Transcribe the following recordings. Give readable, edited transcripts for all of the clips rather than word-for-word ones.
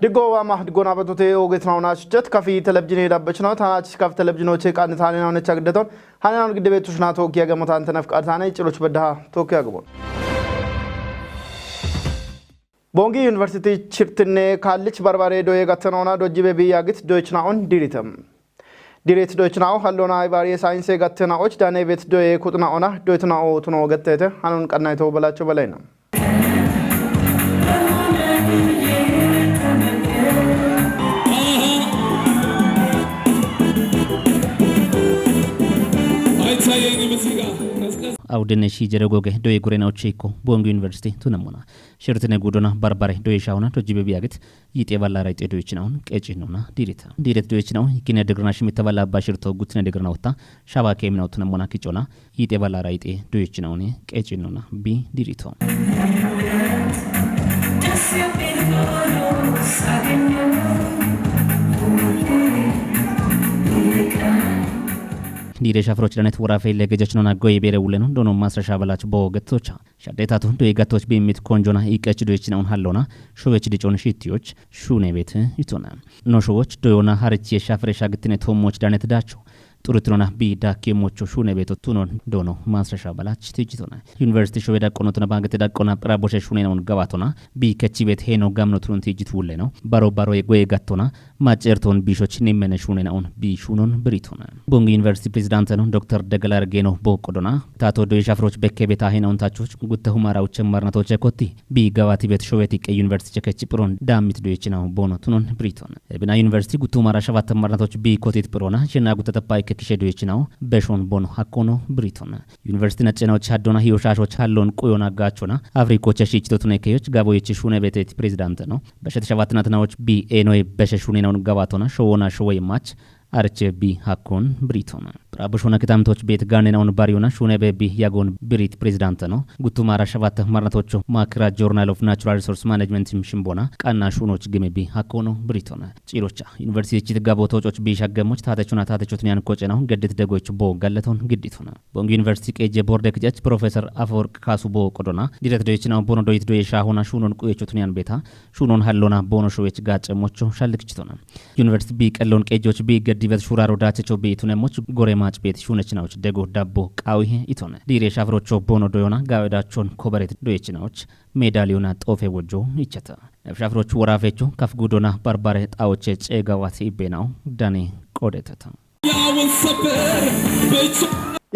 دقوا ما دقونا بتوتي وقتنا جت كفي تلفزيون ربنا تاج كف تلفزيون وشيء كان ثاني أنا نشجدتون هني أنا قد بيتوشنا توكيا جم مثلا تنافق أرثاني تلوش بدها توكيا جبون بونجي يونيفرسيتي شرطني كالج برباري دوي قطناونا دوجي بي ياغت دويچناون ديريتم ديريت دويچناو هلونا ايباري ساينس قطناوچ داني بيت دوي كوتناونا دويتناو تنو قطته هنون قنايتو بلاچو بلاينا awdenne shijere goge doye gurena ochiko bongo university tunamona shirtene gudona barbare doye shauna to jibe biaget yite balla ray tedo yicinaun qecinona diret doye yicinaun ikine degrna shimita balla bashirto gutne degrna wata shaba kemina tunamona kicona yite balla ray te doye yicinaun qecinona bi dirito ዲሬ ሻፍሮች ለነት ወራፌ ለገጀች ነውና ጎይ ቤረ ውለኑ ዶኖ ማስረሻ በላች ቦገቶቻ ሻዴታቱ ዶ የጋቶች ቢሚት ኮንጆና ይቀጭ ዶች ነውን ሃሎና ሾበች ዲጮን ሽቲዎች ሹኔ ቤት ይቶና ኖሾዎች ዶዮና ሀርቺ የሻፍሬሻ ግትነ ቶሞች ዳነት ዳቸው ጡሩትሮና ቢዳ ከሞቾ ሹኔ ቤት ቱኖን ዶኖ ማስረሻ በላች ትጅቶና ዩኒቨርሲቲ ሾበዳ ቆኖተና ባንገተ ዳቆና ፕራቦሸ ሹኔ ነውን ገባቶና ቢ ከቺ ቤት ሄኖ ጋምኖቱን ትጅት ውለ ነው ባሮ የጎይ ጋቶና ማጨርቶን ቢሾች ነመነ ሹኔ ነውን ቢ ሹኖን ብሪቶና ቦንግ ዩኒቨርሲቲ ፕሬዝዳንት ነው ዶክተር ደገላር ጌኖ ቦቆዶና ታቶ ዶ የሻፍሮች በከቤታ ሄናውን ታቾች ጉተሁ ማራውች ማርናቶች ኮቲ ቢ ገባቲ ቤት ሾበቲ ከ ዩኒቨርሲቲ ቸከች ፕሮን ዳሚት ዶ የችናው ቦኖቱን ብሪቶና ብና ዩኒቨርሲቲ ጉቱ ማራ ሸባት ማርናቶች ቢ ኮቲት ፕሮና ሽና ጉተተፓይ ከክሸዶ የችናው በሾን ቦኖ ሀኮኖ ብሪቶና ዩኒቨርሲቲ ነጨናዎች አዶና ሂዮሻሾች ሃሎን ቆዮና ጋቾና አፍሪኮች ሽችቶቱን ከዮች ጋቦች ሹኔ ቤት ፕሬዝዳንት ነው በሸት ሸባትናትናዎች ቢ ኤኖይ በሸሹኔ ነው ገባቶና ሾወና ሾወይ ማች አርቼቢ ሀኮን ብሪቶና ፕራቦሾና ከተምቶች ቤት ጋኔናውን ባሪዮና ሹኔ ቤቢ ያጎን ብሪት ፕሬዝዳንት ነው ጉቱማራ ሸባት ማርናቶቹ ማክራ ጆርናል ኦፍ ናቹራል ሪሶርስ ማኔጅመንት ሽምቦና ቃና ሹኖች ግሜቢ ሀኮኖ ብሪቶና ጪሮቻ ዩኒቨርሲቲ ተጋቦ ተወጮች ቢሻገሞች ታተቹን ያንቆጨ ነው ገድት ደጎች ቦ ጋለቶን ግዲቶና ቦንግ ዩኒቨርሲቲ ቀጀ ቦርድ ከጀች ፕሮፌሰር አፈወርቅ ካሱቦ ቆዶና ዲሬት ዶይችና ቦኖ ዶይት ዶይ ሻሆና ሹኖን ቆየቹትን ያን ቤታ ሹኖን ሃሎና ቦኖ ሾዎች ጋጨሞቹ ሻልክችቶና ዩኒቨርሲቲ ቢቀሎን ቀጆች ቢገድ ዲቨት ሹራሮ ዳቸቾ ቤቱነሞች ጎሬ ማጭ ቤት ሹነችናዎች ደጎ ዳቦ ቃዊሄ ኢቶነ ዲሬ ሻፍሮቾ ቦኖ ዶዮና ጋወዳቾን ኮበሬት ዶየችናዎች ሜዳሊዮና ጦፌ ወጆ ይቸታ ሻፍሮቹ ወራፌቹ ከፍጉዶና ባርባሬ ጣዎቼ ጨጋዋት ይቤናው ዳኔ ቆደተታ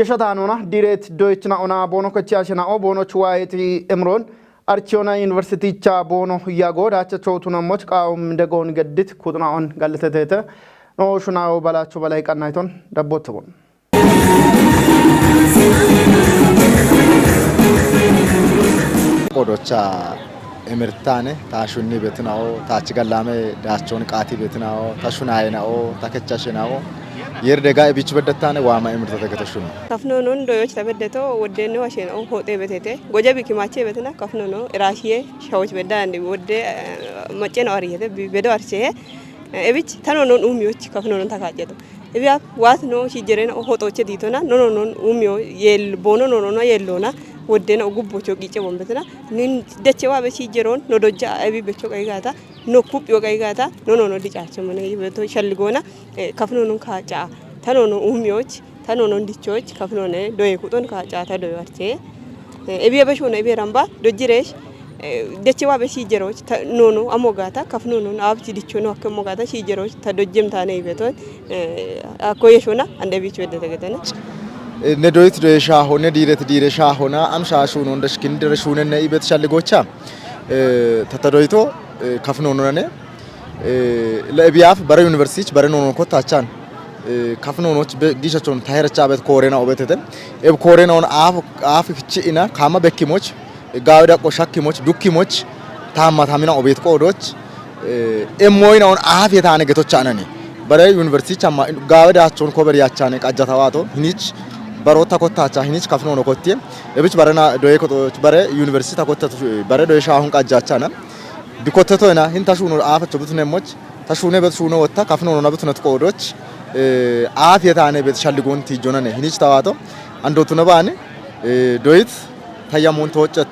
የሸታኑና ዲሬት ዶይችናኡና ቦኖ ከቻሽናኦ ቦኖች ዋይት እምሮን አርቺዮና ዩኒቨርሲቲ ቻ ቦኖ ያጎ ዳቸቾ ቱነሞች ቃውም ደጎን ገድት ኩጥናኦን ጋለተተተ ነው ሹናው ባላቸው በላይ ቀናይቶን ደቦትቦን ቆዶቻ እምርታኔ ታሹኒ በትናው ታች ገላሜ ዳቾን ቃቲ በትናው ታሹናይናኦ ታከቻሽናኦ የርደጋ ቢች በደታኔ ዋማ እምርታ ተከተሹ ነው ከፍኖኖን ዶዮች ተበደቶ ወደነ ዋሽነው ሆጤ በተቴ ጎጀቢ ኪማቼ በትና ከፍኖኖ ራሺዬ ሻዎች በዳ እንዲ ወደ መጨነው አሪየተ በዶ አርቼ እብች ተኖኖን ኡሚዎች ከፍኖኖን ተካጨቱ እቢያ ዋት ነው ሲጀረና ሆጦቼ ዲቶና ኖኖኖን ኡሚዮ የል ቦኖ ኖኖና የሎና ወደና ጉቦቾ ቂጨ ወንበትና ኒን ደቸዋ በሲጀሮን ኖዶጃ አቢ በቾ ቀይጋታ ኖ ኩጵዮ ቀይጋታ ኖኖኖ ዲጫቸ ምን ይበቶ ሸልጎና ከፍኖኖን ካጫ ተኖኖ ኡሚዎች ተኖኖን ዲቾች ከፍኖነ ዶይ ኩጦን ካጫ ተዶይ ወርቼ እቢያ በሾና እቢራምባ ዶጅሬሽ ደቸዋ በሲጀሮች ኖኖ አሞጋታ ከፍኖኖን አብቲ ዲቾ ነው አከሞጋታ ሲጀሮች ተዶጀም ታነ ይበቶን አኮየሾና አንደቢች ወደተገተነ ነዶይት ዶይሻ ሆነ ዲሬሻ ሆና አምሻሹ ነው እንደሽኪንድር ሹነነ ይበት ሻልጎቻ ተተዶይቶ ከፍኖኖነ ለቢያፍ በረ ዩኒቨርሲቲ በረ ኖኖ ኮታቻን ከፍኖኖች በጊሻቾን ታይረቻ በት ኮሬና ኦበተተ ኤብ ኮሬናውን አፍ ፍቺና ካማ በኪሞች ጋውዳ ቆሻኪሞች ዱኪሞች ታማታሚና ኦቤት ቆዶች ኤሞይናውን አፍ የታነ ገቶች አነኒ በረ ዩኒቨርሲቲ ቻማ ጋውዳቾን ኮበር ያቻነ ቃጃታዋቶ ሂኒች በሮታ ኮታቻ ሂኒች ከፍኖኖ ኮቴ እብች በረና ዶይ ኮቶች በረ ዩኒቨርሲቲ ተኮተቱ በረ ዶይሻ አሁን ቃጃቻና ቢኮተቶና ሂንታሹ ነው አፈቹ ብትነሞች ታሹነ በትሹነ ወታ ከፍኖኖ ነው ብትነት ቆዶች አፍ የታነ ቤት ሻልጎን ትጆና ነው ሂኒች ታዋቶ አንዶቱ ነው ባኔ ዶይት ታያሞን ተወጨት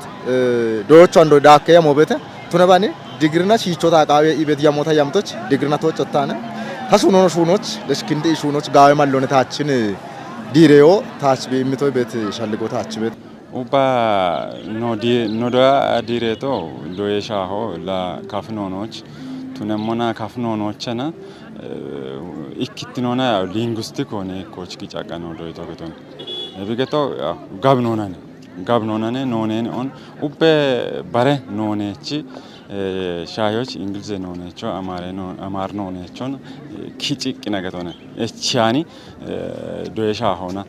ዶዮቹ አንዶ ዳከያ ሞበተ ቱነባኔ ዲግሪና ቺቾታ ቃቤ ኢቤት ያሞታ ያምቶች ዲግሪና ተወጨታነ ታሱኖ ሹኖች ለስኪንዲ ሹኖች ጋዌ ማለነ ታችን ዲሬዮ ታች በሚቶ ቤት ሻልጎ ታች ቤት ኡባ ኖዳ ዲሬቶ ዶየሻሆ ለካፍኖኖች ቱነሞና ካፍኖኖችና ኢክትኖና ሊንጉስቲክ ሆነ ኮች ቂጫቃ ነው ዶይቶ ገቶን እብገቶ ጋብኖናኔ ኖኔን ኦን ኡበ ባረ ኖኔቺ ሻዮች እንግሊዝ ኖኔቾ አማር ኖኔቾን ኪጭቅ ነገቶነ እቻኒ ዶየሻ ሆና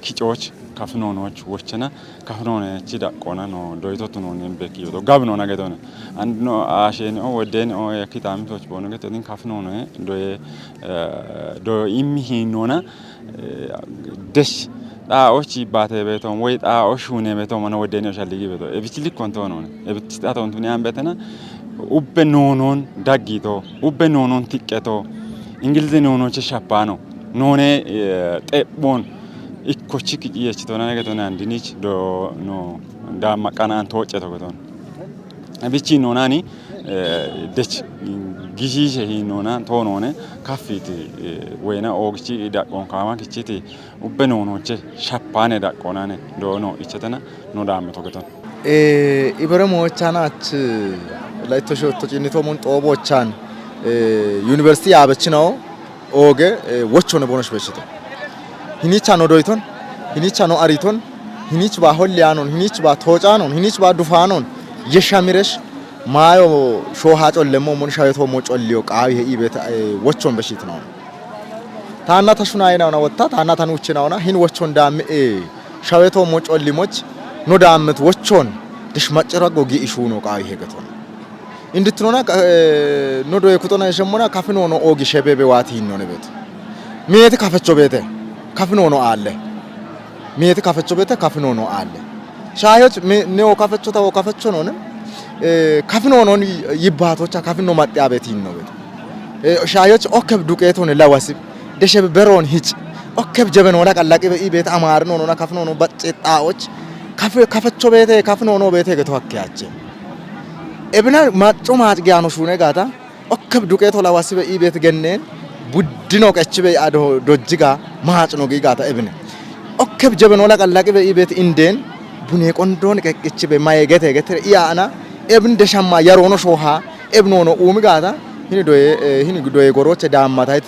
ኪጮች ካፍኖኖች ወቸና ካፍኖኔቺ ዳቆና ነው ዶይቶቱ ኖኔን በኪዮ ጋብኖ ነገቶነ አንድ ነው አሸን ኦ ወደን ኦ የኪታምቶች ቦነ ገተን ካፍኖነ ዶ ኢሚሂኖና ደሽ ጣኦች ባተ ቤቶም ወይ ጣኦሽ ሁኔ ቤቶም ነው ወደኔው ሻልጊ ቤቶ እብችሊ ኮንቶ ነው እብችታቶ እንቱን ያንበተና ኡበ ኖኖን ዳጊቶ ኡበ ኖኖን ትቀቶ እንግሊዝ ኖኖች ሻፓኖ ኖኔ ጤቦን ኢኮቺ ቂየችቶና ነገቶና አንዲኒች ዶ ኖ ዳማቃናን ተወጨቶ ገቶን እብቺ ኖናኒ ደች ጊጂሽ ሂኖና ቶኖነ ካፊት ወይና ኦግቺ ዳቆን ካማ kichiti ubbenonoche shappane daqonane dono ichetana no dameto geton ኢብረሞቻናች ላይቶሾቶ ጭኒቶ ሞን ጦቦቻን ዩኒቨርሲቲ አበችናው ኦገ ወቾነ ቦኖሽ በሽቶ ሂኒቻ ነው ዶይቶን ሂኒቻ ነው አሪቶን ሂኒች ባሆልያኖን ሂኒች ባቶጫኖን ሂኒች ባዱፋኖን የሻሚረሽ ማዮ ሾሃ ጮለሞ ሞን ሻይቶ ሞጮልዮ ቃው ይቤት ወቾን በሽት ነው ታና ተሹናይናውና ወጣ ታና ታኑችናውና ሂን ወቾን ዳም ሻይቶ ሞጮሊሞች ኖ ዳምት ወቾን ድሽማጭራጎ ጊኢሹ ነው ቃው ይሄገቶን እንድትኖና ኖዶ የኩቶና የሸሞና ካፍኖ ነው ኦጊ ሸቤቤ ዋቲ ነው ነበት ሚየት ካፈቾ ቤተ ካፍኖ ነው አለ ሚየት ካፈቾ ቤተ ካፍኖ ነው አለ ሻዮች ነው ካፈቾ ታው ካፈቾ ነው ካፍኖ ነው ይባቶቻ ካፍኖ ማጥያ ቤት ነው ቤት ሻዮች ኦከብ ዱቄቶን ለዋስብ ደሸብ በሮን ሂጭ ኦከብ ጀበን ወላ ቀላቂ ቤት አማር ነው ነው ካፍኖ ነው በጭጣዎች ካፈቾ ቤተ ካፍኖ ነው ቤተ ገተዋከያቸ እብና ማጮ ማጥጊያ ነው ሹነ ጋታ ኦከብ ዱቄቶ ለዋስብ ቤት ገነን ቡድኖ ቀችበ አዶ ዶጅጋ ማጭ ነው ጋታ እብነ ኦከብ ጀበን ወላ ቀላቂ ቤት ኢንዴን ቡኔ ቆንዶን ቀቅችበ ማየገተ ገተ ያና እብን ደሻማ ያሮኖ ሾሃ እብኖ ነው ኡምጋታ ሂኒ ዶዬ ጎሮች ዳማታይት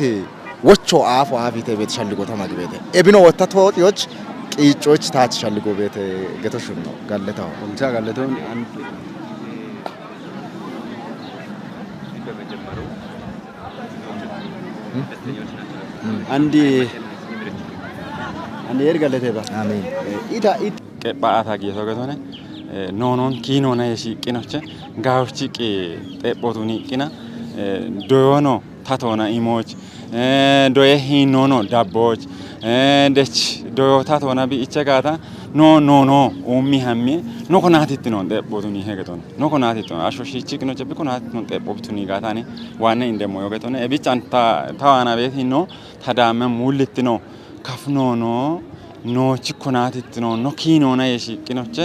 ወቾ አፎ አፊተ ቤት ሸልጎ ተማግቤተ እብኖ ወተቶዎች ቂጮች ታች ሸልጎ ቤት ገተሹ ነው ጋለታው እንቻ ጋለታው አንዲ የርጋለቴባ አሜን ኢታ ቀባአታ ጌቶ ገቶነ ኖኖን ኪኖና የሺቂኖች ጋውቺ ቂ ጤቦቱኒ ቂና ዶዮኖ ታቶና ኢሞች ዶየ ሂኖኖ ዳቦች ደች ዶዮ ታቶና ቢኢቸጋታ ኖ ኡሚ ሀሚ ኖ ኮናቲት ነው ጤቦቱኒ ሄገቶነ ኖ ኮናቲት ነው አሾሺቺ ቂኖች ቢኮናት ነው ጤቦቱኒ ጋታኒ ዋና እንደሞ የገቶነ እቢጫን ታዋና ቤት ሂኖ ታዳመ ሙልት ነው ካፍኖኖ ኖ ቺኮናቲት ነው ኖ ኪኖና የሺቂኖች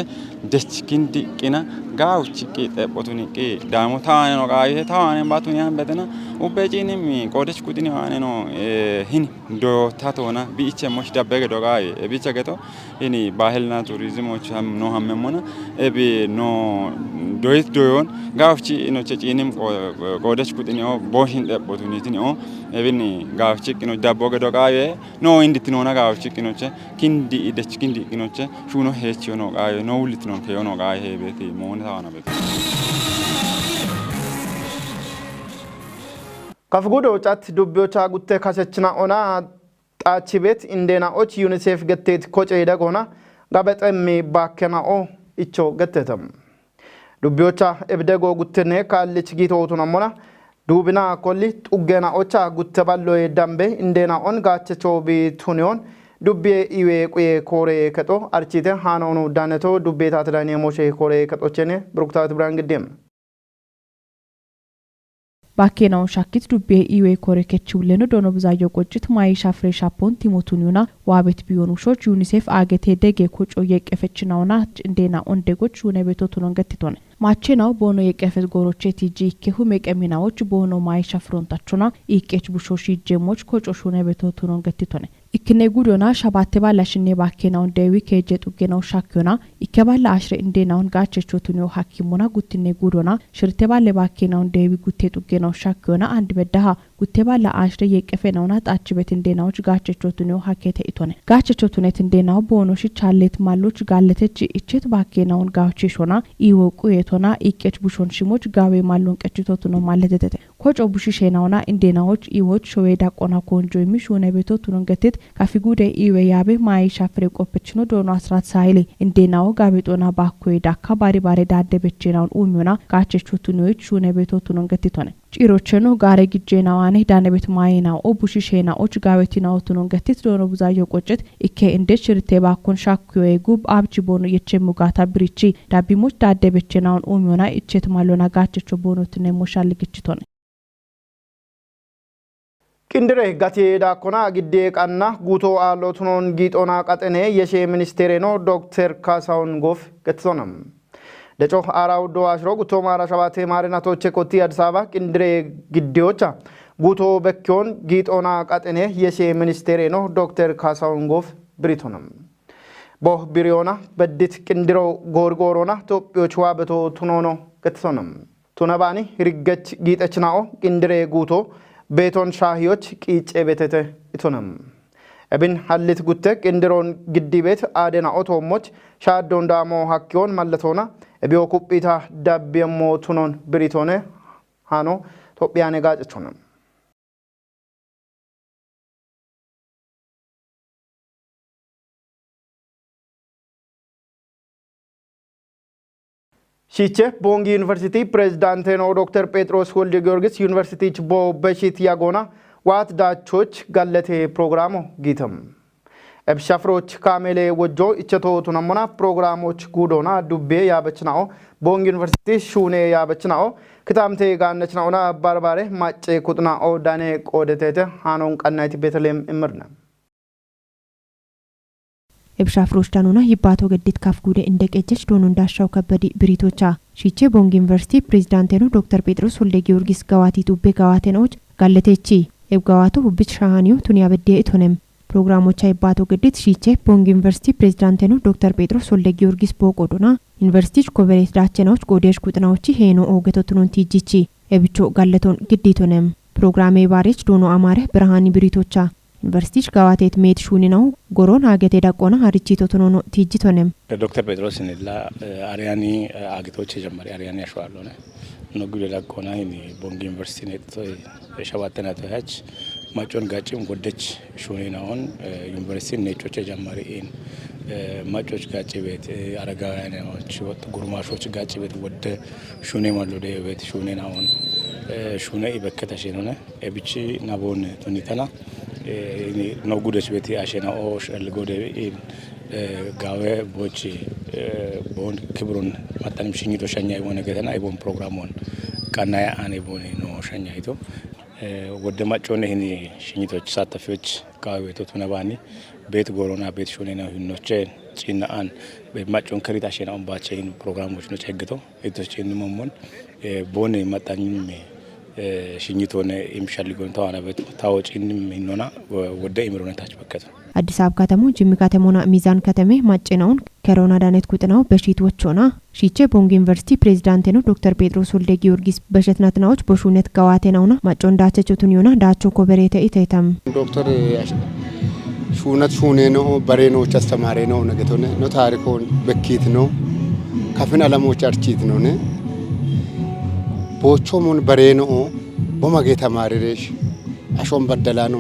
ደችኪን ዲቂና ጋውቺ ቂ ጤቦቱኒ ቂ ዳሞ ታዋኔ ነው ጋይ ታዋኔ ባቱኒ አንበተና ኡበጪኒም ቆደች ቁዲኒ ዋኔ ነው ሂን ዶ ታቶና ቢኢቸ ሞሽ ዳበገ ዶጋይ እቢቸ ገቶ ሂኒ ባህልና ቱሪዝሞች ነው ሀመሞና እቢ ኖ ዶይት ዶዮን ጋውቺ ነው ጨጪኒም ቆደች ቁዲኒ ቦሽን ጤቦቱኒ ቲኒ እብኒ ጋውቺ ቂኖ ዳቦገ ዶጋይ ኖ እንድትኖና ጋውቺ ቂኖች ኪንዲ ደችኪንዲ ቂኖች ሹኖ ሄች ነው ጋይ ነው ውልት ነው ከዮኖ ጋይ ሄ ቤት ሞን ታዋና ቤት ከፍጉዶ ጫት ዱብዮቻ ጉቴ ካሰችና ኦና ጣቺ ቤት ኢንዴናዎች ዩኒሴፍ ገቴት ኮጨ ይደጎና ጋበጠሚ ባከናኦ ኢቾ ገተተም ዱብዮቻ እብደጎ ጉትኔ ካልች ጊቶቱና ሞና ዱብና ኮሊ ጡገናዎቻ ጉተባሎ የዳምቤ ኢንዴናኦን ጋቸቾ ቢቱኒዮን ዱቤ ኢዌ ቆየ ኮሬ ከጦ አርቺተ ሃኖኑ ዳነቶ ዱቤ ታትራኒ ሞሼ ኮሬ ከጦቸኔ ብሩክታት ብራንግዴም ባኬናው ሻኪት ዱቤ ኢዌ ኮሬ ከቺውለኑ ዶኖ ብዛዮ ቆጭት ማይሻ ፍሬሻ ፖንት ቲሞቱኒውና ዋቤት ቢዮኑሾች ዩኒሴፍ አገቴ ደጌ ኮጮ የቀፈችናውና እንዴና ኦንዴጎች ዩኔ ቤቶቱን ገትቶን ማቼናው ቦኖ የቀፈት ጎሮቼ ቲጂ ከሁ መቀሚናዎች ቦኖ ማይሻ ፍሮንታቹና ኢቄች ቡሾሺ ጀሞች ኮጮሹነ በቶቱኖን ገትቶነ ኢክኔ ጉዶና ሻባቴ ባላሽኔ ባኬናውን ደዊ ከጀጡ ገናው ሻኪዮና ኢከባላ አሽረ እንደናውን ጋቸቾቱኒው ሐኪሙና ጉትኔ ጉዶና ሽርቴ ባለ ባኬናውን ደዊ ጉቴጡ ገናው ሻኪዮና አንድ በዳሃ ጉቴ ባላ አሽረ የቀፈናውና ጣችበት እንደናዎች ጋቸቾቱኒው ሐኬተ ኢቶነ ጋቸቾቱነት እንደናው ቦኖሺ ቻሌት ማሎች ጋለተች ኢቸት ባኬናውን ጋውቼሾና ኢወቁ የቶና ኢቄች ቡሾን ሽሞች ጋዌ ማሎን ቀጭቶቱኖ ማለተተ ኮጮ ቡሺ ሼናውና እንደናዎች ኢዎች ሾዌዳ ቆና ኮንጆ የሚሾነ ቤቶቱኖን ገትት ካፊጉደ ኢዌ ያቤ ማይሻ ፍሬ ቆፕችኖ ዶኖ አስራት ሳይሌ እንደናው ጋቤጦና ባኮይ ዳካ ባሪ ባሪ ዳደበችናውን ኡሚዮና ጋቸቾቱኖች ሹነ ቤቶቱኖን ገትቶነ ጭሮቸኖ ጋሬ ግጄናዋኔ ዳነቤት ማይናው ኦቡሺ ሼናዎች ጋቤቲናው ቱኖን ገትት ዶኖ ቡዛዮ ቆጭት ኢኬ እንደ ሽርቴ ባኮን ሻኩዮ ጉብ አብጂ ቦኖ የቸሙጋታ ብሪቺ ዳቢሞች ዳደበችናውን ኡሚዮና ኢቸት ማሎና ጋቸቾ ቦኖትነ ሞሻል ግጭቶነ ቅንድሬ ጋቴ ዳኮና ግዴ ቃና ጉቶ አሎቱኖን ጊጦና ቀጠኔ የሼ ሚኒስቴሬኖ ዶክተር ካሳውን ጎፍ ገትቶነም ደጮ አራው ዶአሽሮ ጉቶ ማራ ሸባቴ ማሪናቶቼ ኮቲ አዲስ አበባ ቅንድሬ ግዴዎቻ ጉቶ በኪዮን ጊጦና ቀጠኔ የሼ ሚኒስቴሬኖ ዶክተር ካሳውን ጎፍ ብሪቶነም ቦህ ቢሪዮና በዲት ቅንድሮ ጎርጎሮና ቶጵዮች ዋበቶ ቱኖኖ ገትቶነም ቱነባኒ ሪገች ጊጠችናኦ ቅንድሬ ጉቶ ቤቶን ሻሂዎች ቂጬ ቤተተ ኢቶነም እብን ሐልት ጉተክ እንድሮን ግዲ ቤት አደና ኦቶሞች ሻዶን ዳሞ ሐኪዮን ማለቶና እቢዮ ኩጲታ ዳብየሞ ቱኖን ብሪቶነ ሃኖ ቶጵያኔ ጋጭቾነም ሺቼ ቦንጊ ዩኒቨርሲቲ ፕሬዝዳንት ነው ዶክተር ጴጥሮስ ወልደ ጊዮርጊስ ዩኒቨርሲቲ ችቦ በሺት ያጎና ዋት ዳቾች ጋለቴ ፕሮግራሙ ጊተም እብሻፍሮች ካሜሌ ወጆ እቸቶ ቱነሞና ፕሮግራሞች ጉዶና ዱቤ ያበችናኦ ቦንጊ ዩኒቨርሲቲ ሹኔ ያበችናኦ ክታምቴ ጋነችናኦና ባርባሬ ማጬ ኩጥናኦ ዳኔ ቆደቴተ ሃኖን ቀናይቲ ቤተልሔም እምርነ እብሻፍሮች ዳኑና ይባቶ ገዲት ካፍጉደ እንደቀጨች ዶኖ እንዳሻው ከበዲ ብሪቶቻ ሺቼ ቦንጊ ዩኒቨርሲቲ ፕሬዝዳንት ነው ዶክተር ጴጥሮስ ወልደ ጊዮርጊስ ጋዋቲ ዱቤ ጋዋቴኖች ጋለቴቺ ኤብጋዋቶ ሁብች ሻሃኒዮ ቱኒያ በዲ ኢቶነም ፕሮግራሞቻ ይባቶ ገዲት ሺቼ ቦንጊ ዩኒቨርሲቲ ፕሬዝዳንት ነው ዶክተር ጴጥሮስ ወልደ ጊዮርጊስ ቦቆዶና ዩኒቨርሲቲች ኮቨሬት ዳቸናዎች ጎዴሽ ቁጥናዎች ሄኖ ኦገቶቱኖን ቲጂቺ ኤብቾ ጋለቶን ግዲቶነም ፕሮግራሜ ባሬች ዶኖ አማረ ብርሃኒ ብሪቶቻ ዩኒቨርሲቲች ጋዋቴት ሜት ሹኒ ነው ጎሮን አገቴ ዳቆና አርቺቶ ቶኖ ቲጂቶነም ዶክተር ጴጥሮስ ንላ አሪያኒ አግቶች ጀመሪ አሪያኒ ያሽዋለነ ነው ጉለ ዳቆና ቦንጊ ዩኒቨርሲቲ ነጥቶ ሸባተና ተያች ማጮን ጋጭም ጎደች ሹኒ ነውን ዩኒቨርሲቲ ነጮች ጀመሪ ማጮች ጋጭ ቤት አረጋውያኖች ወጥ ጉርማሾች ጋጭ ቤት ወደ ሹኒ ማሎደ ቤት ሹኒ ነውን ሹኒ ይበከታሽ ነውና እብቺ ናቦን ቱኒተና ነው ጉደች ቤት አሸናኦ ሸልጎደ ጋዌ ቦች ቦን ክብሩን ማጣንም ሽኝቶ ሸኛ የሆነ ገተና አይቦን ፕሮግራሙን ቀናያ አኔ ቦን ነው ሸኛይቶ ወደ ማጮነ ይሄን ሽኝቶች ሳተፊዎች ጋዌ ተቱነባኒ ቤት ጎሮና ቤት ሾኔና ህኖቼ ጪናአን በማጮን ከሪታ ሸናውን ባቸይን ፕሮግራሞች ነው ጨግቶ እቶችን መሞን ቦን ማጣኝም ሽኝቶነ የሚሻልጎን ተዋናበት ታወጪንም ይኖና ወደ ኢምሮነታች በከተ አዲስ አበባ ከተማ ጅሚ ከተማና ሚዛን ከተማ ማጨናውን ከሮና ዳነት ኩጥናው በሺቶችና ሺቼ ቦንጊ ዩኒቨርሲቲ ፕሬዝዳንት ነው ዶክተር ጴጥሮስ ወልደ ጊዮርጊስ በሸትናትናዎች በሹነት ጋዋቴናውና ማጮን ዳቸቾቱን ይሆና ዳቾ ኮበሬተ ኢተይታም ዶክተር ሹነት ሹኔ ነው በሬኖች አስተማሪ ነው ነገቶነ ነው ታሪኮን በኪት ነው ከፍን አለሞች አርቺት ነው ነ ቦቾሙን በሬኖ ቦማጌታ ማሪሬሽ አሾን በደላኖ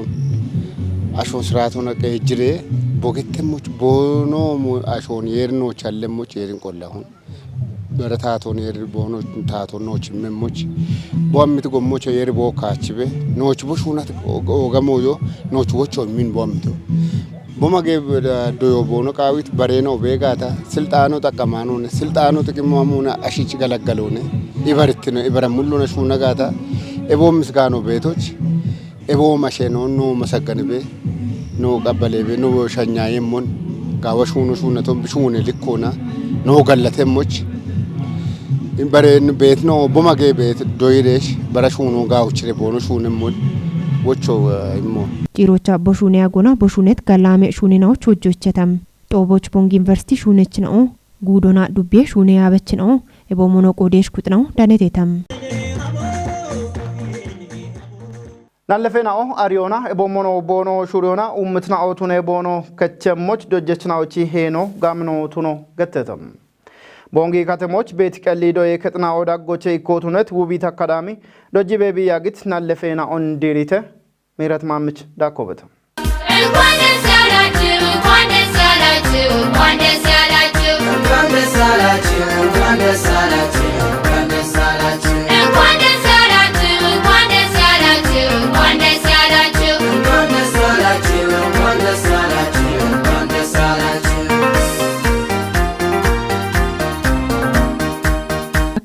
አሾን ስራቱን ቀጅሬ ቦገተሞች ቦኖ አሾን የርኖች አለሞች የርን ቆላሁን በረታቶን የር ቦኖ ታቶኖች መሞች ቦምት ጎሞች የር ቦካችበ ኖች ቦሹናት ኦጋሞዮ ኖች ወቾ ሚን ቦምቶ ቦማጌ ዶዮ ቦኖ ቃዊት በሬኖ ቤጋታ ስልጣኑ ተቀማኑ ስልጣኑ ጥቅማሙና አሽጭ ገለገሉነ ይበርት ነው ይበረሙሉነ ሹነጋታ ኤቦ ምስጋኖ ቤቶች ኤቦ ማሸኖ ነው መሰገንበ ነው ቀበሌበ ነው ሸኛየሞን ጋወሹኑ ሹነቶም ሹነ ልኮና ነው ገለተሞች ኢምበሬን ቤት ነው ቦማጌ ቤት ዶይሬሽ በራሹኑ ጋውችሬ ቦኖ ሹንሙን ወቾ ኢሞ ጂሮቻ በሹኔ ያጎና በሹኔት ጋላሜ ሹኔናዎች ወጆቸተም ጦቦች ቦንግ ዩኒቨርሲቲ ሹነች ነው ጉዶና ዱቤ ሹኔ ያበች ነው የቦሞኖ ቆዴሽ ኩጥ ነው ዳኔቴተም ናለፈናኦ አሪዮና የቦሞኖ ቦኖ ሹሪዮና ኡምትና ኦቱኔ ቦኖ ከቸሞች ዶጀችናዎቺ ሄኖ ጋምኖ ቱኖ ገተተም ቦንጊ ከተሞች ቤት ቀሊዶ የከጥና ወዳጎቼ ኢኮቱነት ውቢት አካዳሚ ዶጂ ቤቢ ያግት ናለፈናኦን ዲሪተ ምህረት ማምች ዳኮበተ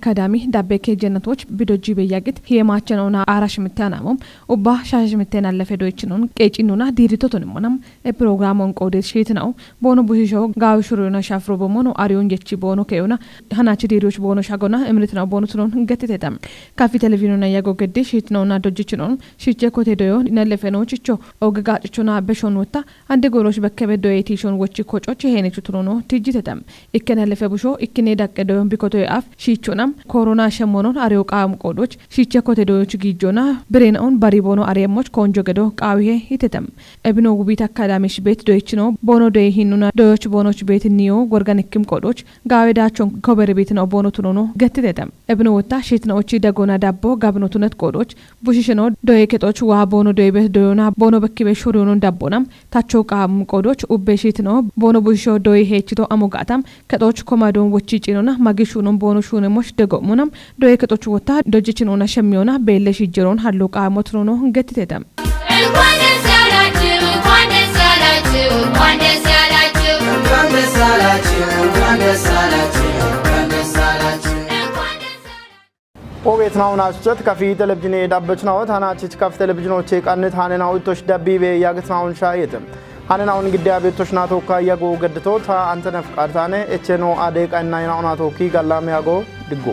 አካዳሚ ዳቤኬ ጀነቶች ቢዶጂ በያግት ሄማቸነውና አራሽ ምታናሙም ኡባ ሻሽ ምተና ለፈዶችኑን ቄጪኑና ዲሪቶቶንሙናም ፕሮግራሙን ቆዴት ሼት ነው ቦኖ ቡሽሾ ጋውሹሩና ሻፍሮ በሞኖ አሪዮን ጀቺ ቦኖ ከዩና ሀናች ዲሪዎች ቦኖ ሻጎና እምነት ነው ቦኖ ትኖን ገትተታም ካፊ ቴሌቪዥኑና ያጎገዴ ሼት ነውና ዶጅችኑን ሺቼ ኮቴዶዮ ነለፈኖችቾ ኦገጋጭቹና በሾን ወጣ አንድ ጎሎች በከበዶ የቲሾን ወጪ ኮጮች ሄነቹ ትኖኖ ትጅተታም ኢከነለፈ ቡሾ ኢክኔ ዳቀዶ ቢኮቶ አፍ ሺቹና ኮሮና ሸሞኖን አሪዮ ቃም ቆዶች ሺቼ ኮቴዶች ጊጆና ብሬናውን ባሪቦኖ አሪያሞች ኮንጆ ገዶ ቃዊሄ ይተተም እብኖ ውቢት አካዳሚሽ ቤት ዶይች ነው ቦኖ ዶይ ሂኑና ዶዮች ቦኖች ቤት ኒዮ ጎርጋኒክም ቆዶች ጋዌዳቾን ኮበረ ቤት ነው ቦኖ ትኖኖ ገትተተም እብኖ ወጣ ሺት ነውቺ ደጎና ዳቦ ጋብኖቱነት ቆዶች ቡሽሽኖ ዶይ ከጦች ዋ ቦኖ ዶይ ቤት ዶዮና ቦኖ በክቤ ሹሪዮን ዳቦናም ታቾ ቃም ቆዶች ኡቤ ሺት ነው ቦኖ ቡሽሾ ዶይ ሄችቶ አሞጋታም ከጦች ኮማዶን ወጪ ጪኖና ማጊሹኖን ቦኖ ሹነሞች ደጎሙናም ዶይ ከጦች ወጣ ዶጅችኖና ሸሚዮና በለሽ ይጀሮን ሀሎ ቃሞት ነው ገትተተም ኦቤት ናውና አስጨት ከፊ ቴሌቪዥን ዳበችናው ታናቺች ከፍ ቴሌቪዥኖች ቃነት ሃነናውቶች ደቢቤ ያግትናውን ሻየተም ሃነናውን ግዲያ ቤቶች ናቶ ካያጎ ገድቶ አንተነፍ ቃርታኔ እቸኖ አዴቃና ይናውናቶ ኪ ጋላም ያጎ ድጎ